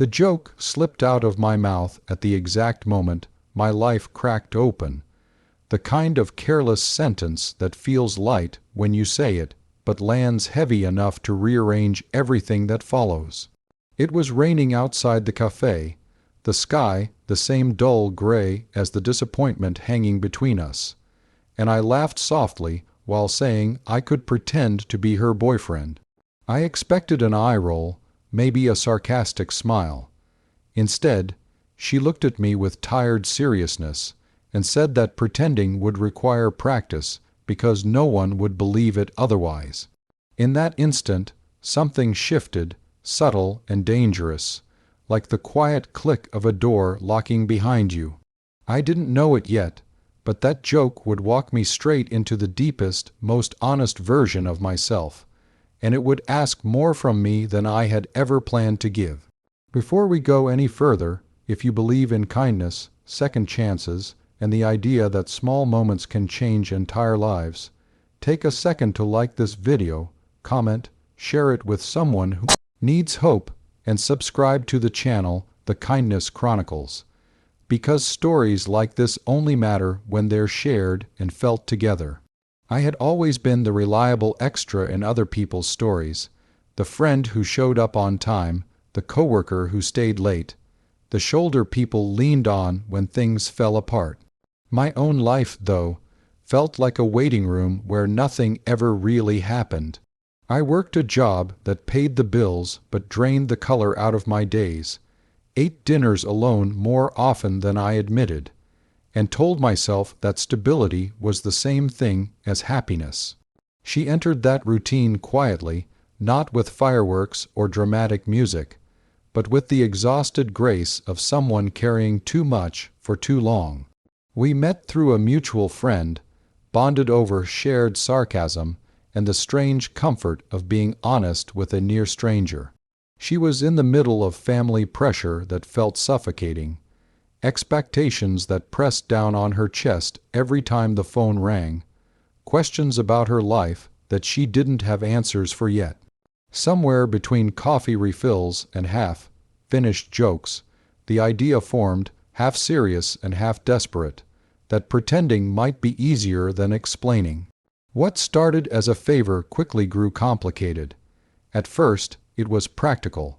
The joke slipped out of my mouth at the exact moment my life cracked open, the kind of careless sentence that feels light when you say it, but lands heavy enough to rearrange everything that follows. It was raining outside the cafe, the sky the same dull gray as the disappointment hanging between us, and I laughed softly while saying I could pretend to be her boyfriend. I expected an eye roll, maybe a sarcastic smile. Instead, she looked at me with tired seriousness and said that pretending would require practice because no one would believe it otherwise. In that instant, something shifted, subtle and dangerous, like the quiet click of a door locking behind you. I didn't know it yet, but that joke would walk me straight into the deepest, most honest version of myself, and it would ask more from me than I had ever planned to give. Before we go any further, if you believe in kindness, second chances, and the idea that small moments can change entire lives, take a second to like this video, comment, share it with someone who needs hope, and subscribe to the channel, The Kindness Chronicles. Because stories like this only matter when they're shared and felt together. I had always been the reliable extra in other people's stories, the friend who showed up on time, the coworker who stayed late, the shoulder people leaned on when things fell apart. My own life, though, felt like a waiting room where nothing ever really happened. I worked a job that paid the bills but drained the color out of my days, ate dinners alone more often than I admitted, and told myself that stability was the same thing as happiness. She entered that routine quietly, not with fireworks or dramatic music, but with the exhausted grace of someone carrying too much for too long. We met through a mutual friend, bonded over shared sarcasm and the strange comfort of being honest with a near stranger. She was in the middle of family pressure that felt suffocating, expectations that pressed down on her chest every time the phone rang, questions about her life that she didn't have answers for yet. Somewhere between coffee refills and half-finished jokes, the idea formed, half serious and half desperate, that pretending might be easier than explaining. What started as a favor quickly grew complicated. At first, it was practical.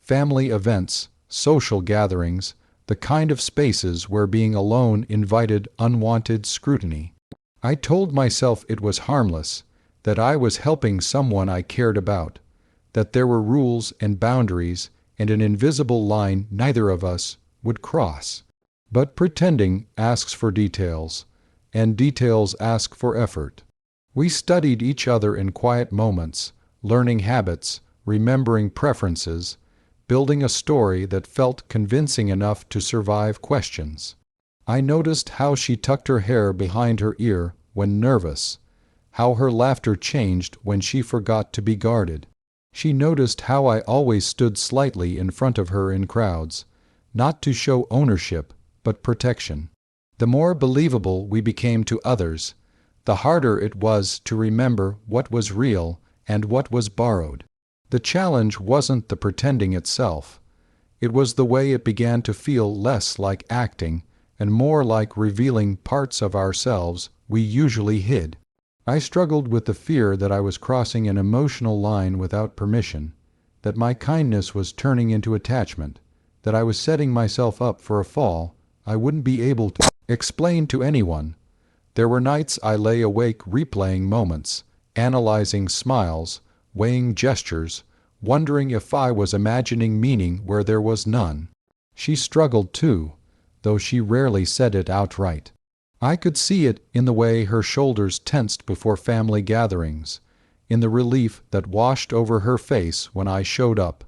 Family events, social gatherings, the kind of spaces where being alone invited unwanted scrutiny. I told myself it was harmless, that I was helping someone I cared about, that there were rules and boundaries and an invisible line neither of us would cross. But pretending asks for details, and details ask for effort. We studied each other in quiet moments, learning habits, remembering preferences, building a story that felt convincing enough to survive questions. I noticed how she tucked her hair behind her ear when nervous, how her laughter changed when she forgot to be guarded. She noticed how I always stood slightly in front of her in crowds, not to show ownership, but protection. The more believable we became to others, the harder it was to remember what was real and what was borrowed. The challenge wasn't the pretending itself. It was the way it began to feel less like acting and more like revealing parts of ourselves we usually hid. I struggled with the fear that I was crossing an emotional line without permission, that my kindness was turning into attachment, that I was setting myself up for a fall I wouldn't be able to explain to anyone. There were nights I lay awake replaying moments, analyzing smiles, weighing gestures, wondering if I was imagining meaning where there was none. She struggled too, though she rarely said it outright. I could see it in the way her shoulders tensed before family gatherings, in the relief that washed over her face when I showed up,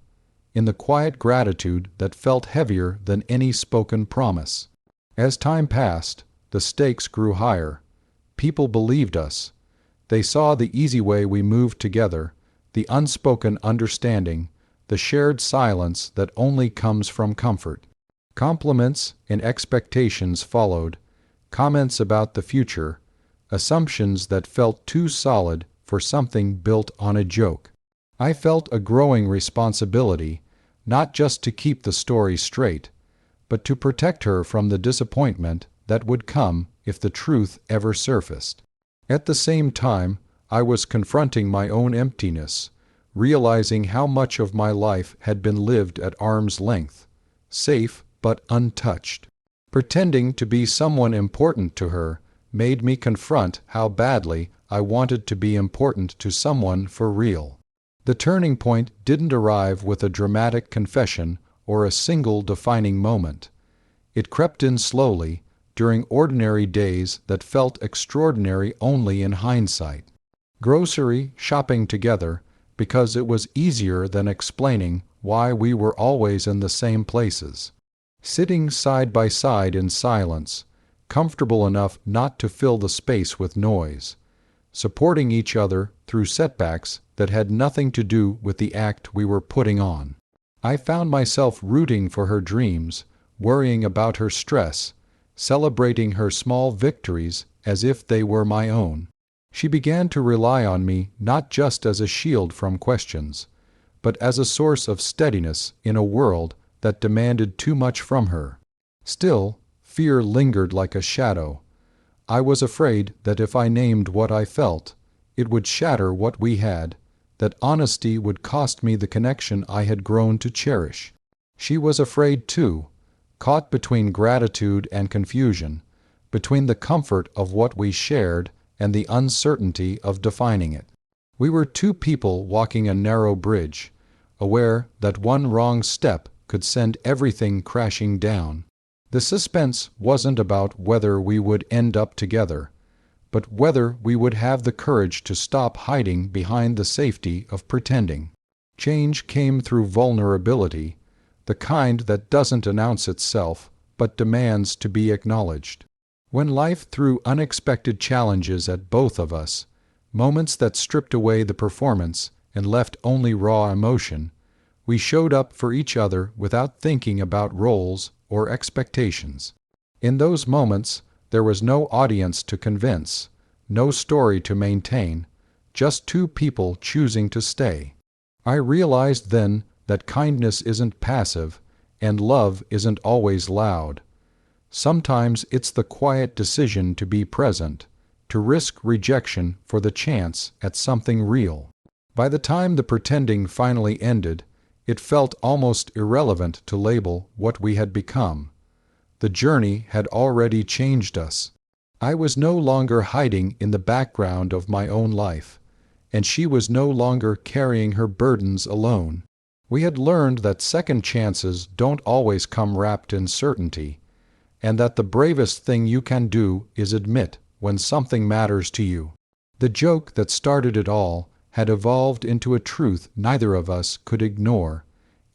in the quiet gratitude that felt heavier than any spoken promise. As time passed, the stakes grew higher. People believed us. They saw the easy way we moved together, the unspoken understanding, the shared silence that only comes from comfort. Compliments and expectations followed, comments about the future, assumptions that felt too solid for something built on a joke. I felt a growing responsibility, not just to keep the story straight, but to protect her from the disappointment that would come if the truth ever surfaced. At the same time, I was confronting my own emptiness, realizing how much of my life had been lived at arm's length, safe but untouched. Pretending to be someone important to her made me confront how badly I wanted to be important to someone for real. The turning point didn't arrive with a dramatic confession or a single defining moment. It crept in slowly, during ordinary days that felt extraordinary only in hindsight. Grocery shopping together because it was easier than explaining why we were always in the same places. Sitting side by side in silence, comfortable enough not to fill the space with noise. Supporting each other through setbacks that had nothing to do with the act we were putting on. I found myself rooting for her dreams, worrying about her stress, celebrating her small victories as if they were my own. She began to rely on me not just as a shield from questions, but as a source of steadiness in a world that demanded too much from her. Still, fear lingered like a shadow. I was afraid that if I named what I felt, it would shatter what we had, that honesty would cost me the connection I had grown to cherish. She was afraid too, caught between gratitude and confusion, between the comfort of what we shared and the uncertainty of defining it. We were two people walking a narrow bridge, aware that one wrong step could send everything crashing down. The suspense wasn't about whether we would end up together, but whether we would have the courage to stop hiding behind the safety of pretending. Change came through vulnerability, the kind that doesn't announce itself, but demands to be acknowledged. When life threw unexpected challenges at both of us, moments that stripped away the performance and left only raw emotion, we showed up for each other without thinking about roles or expectations. In those moments, there was no audience to convince, no story to maintain, just two people choosing to stay. I realized then that kindness isn't passive, and love isn't always loud. Sometimes it's the quiet decision to be present, to risk rejection for the chance at something real. By the time the pretending finally ended, it felt almost irrelevant to label what we had become. The journey had already changed us. I was no longer hiding in the background of my own life, and she was no longer carrying her burdens alone. We had learned that second chances don't always come wrapped in certainty, and that the bravest thing you can do is admit when something matters to you. The joke that started it all had evolved into a truth neither of us could ignore,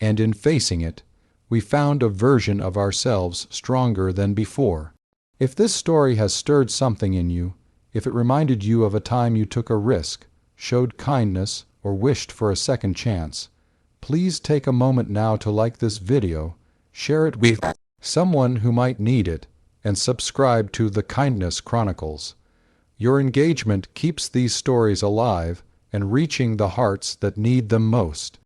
and in facing it, we found a version of ourselves stronger than before. If this story has stirred something in you, if it reminded you of a time you took a risk, showed kindness, or wished for a second chance, please take a moment now to like this video, share it with someone who might need it, and subscribe to The Kindness Chronicles. Your engagement keeps these stories alive and reaching the hearts that need them most.